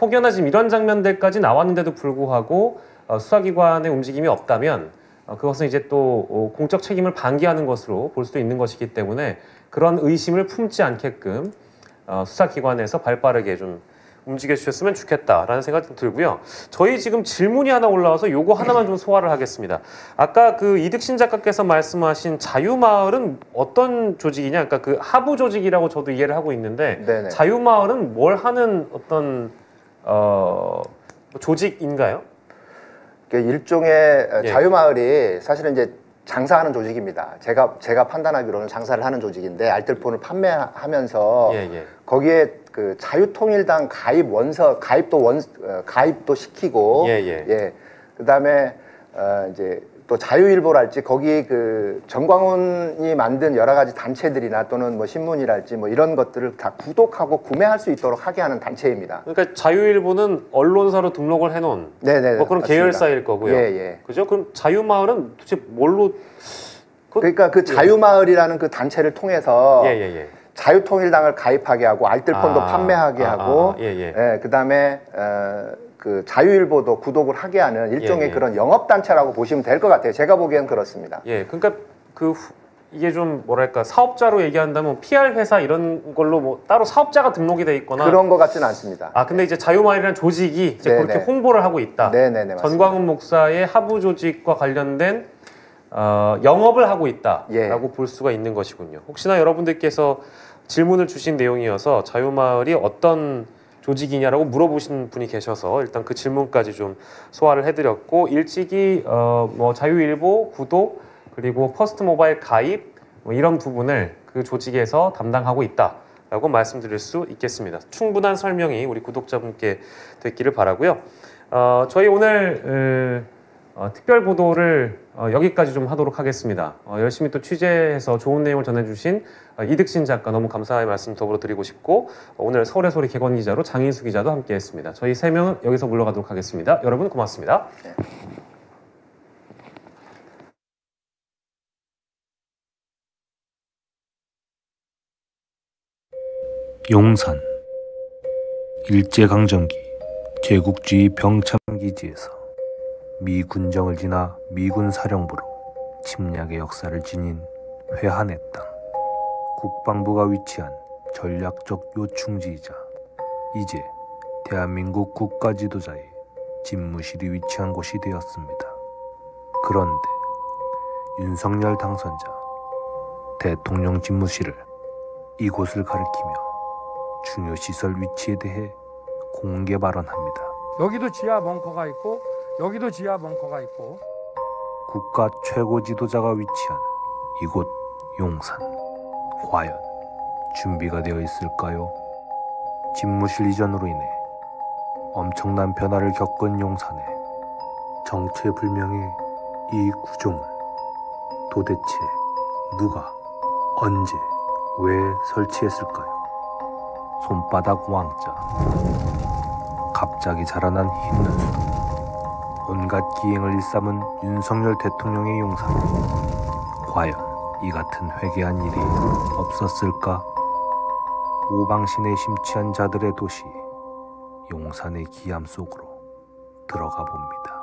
혹여나 지금 이런 장면들까지 나왔는데도 불구하고 수사기관의 움직임이 없다면 그것은 이제 또 공적 책임을 방기하는 것으로 볼 수도 있는 것이기 때문에 그런 의심을 품지 않게끔 수사기관에서 발빠르게 좀 움직여 주셨으면 좋겠다라는 생각이 좀 들고요. 저희 지금 질문이 하나 올라와서 요거 하나만 좀 소화를 하겠습니다. 아까 그 이득신 작가께서 말씀하신 자유마을은 어떤 조직이냐? 그러니까 그 하부 조직이라고 저도 이해를 하고 있는데 자유마을은 뭘 하는 어떤 조직인가요? 일종의 자유마을이 사실은 이제 장사하는 조직입니다. 제가 판단하기로는 장사를 하는 조직인데 알뜰폰을 판매하면서 거기에 그 자유통일당 가입도 시키고 그다음에 이제 또 자유일보랄지 거기 그 정광훈이 만든 여러 가지 단체들이나 또는 뭐 신문이랄지 뭐 이런 것들을 다 구독하고 구매할 수 있도록 하게 하는 단체입니다. 그러니까 자유일보는 언론사로 등록을 해놓은 뭐 그런 계열사일 거고요. 그죠? 그럼 자유마을은 도대체 뭘로? 그러니까 그 자유마을이라는 그 단체를 통해서 자유통일당을 가입하게 하고 알뜰폰도 판매하게 하고 그다음에 그 자유일보도 구독을 하게 하는 일종의 그런 영업단체라고 보시면 될 것 같아요. 제가 보기엔 그렇습니다. 그러니까 이게 좀 뭐랄까 사업자로 얘기한다면 PR 회사 이런 걸로 뭐 따로 사업자가 등록이 돼 있거나 그런 것 같지는 않습니다. 근데 이제 자유마을이라는 조직이 이제 그렇게 홍보를 하고 있다. 전광훈 목사의 하부 조직과 관련된 영업을 하고 있다라고 볼 수가 있는 것이군요. 혹시나 여러분들께서 질문을 주신 내용이어서 자유마을이 어떤 조직이냐라고 물어보신 분이 계셔서 일단 그 질문까지 좀 소화를 해드렸고 일찍이 뭐 자유일보 구독 그리고 퍼스트모바일 가입 뭐 이런 부분을 그 조직에서 담당하고 있다라고 말씀드릴 수 있겠습니다. 충분한 설명이 우리 구독자분께 됐기를 바라고요. 저희 오늘 특별 보도를 여기까지 좀 하도록 하겠습니다. 열심히 또 취재해서 좋은 내용을 전해주신 이득신 작가 너무 감사의 말씀 더불어 드리고 싶고 오늘 서울의 소리 개건 기자로 장인수 기자도 함께했습니다. 저희 3명은 여기서 물러가도록 하겠습니다. 여러분 고맙습니다. 용산 일제강점기 제국주의 병참기지에서 미 군정을 지나 미군 사령부로 침략의 역사를 지닌 회한의 땅, 국방부가 위치한 전략적 요충지이자 이제 대한민국 국가지도자의 집무실이 위치한 곳이 되었습니다. 그런데 윤석열 당선자 대통령 집무실을 이곳을 가리키며 중요시설 위치에 대해 공개 발언합니다. 여기도 지하 벙커가 있고 여기도 지하 벙커가 있고 국가 최고 지도자가 위치한 이곳 용산, 과연 준비가 되어 있을까요? 집무실 이전으로 인해 엄청난 변화를 겪은 용산에 정체불명의 이 구조물, 도대체 누가 언제 왜 설치했을까요? 손바닥 왕자, 갑자기 자라난 흰눈, 온갖 기행을 일삼은 윤석열 대통령의 용산에 과연 이 같은 회개한 일이 없었을까? 오방신에 심취한 자들의 도시 용산의 기암 속으로 들어가 봅니다.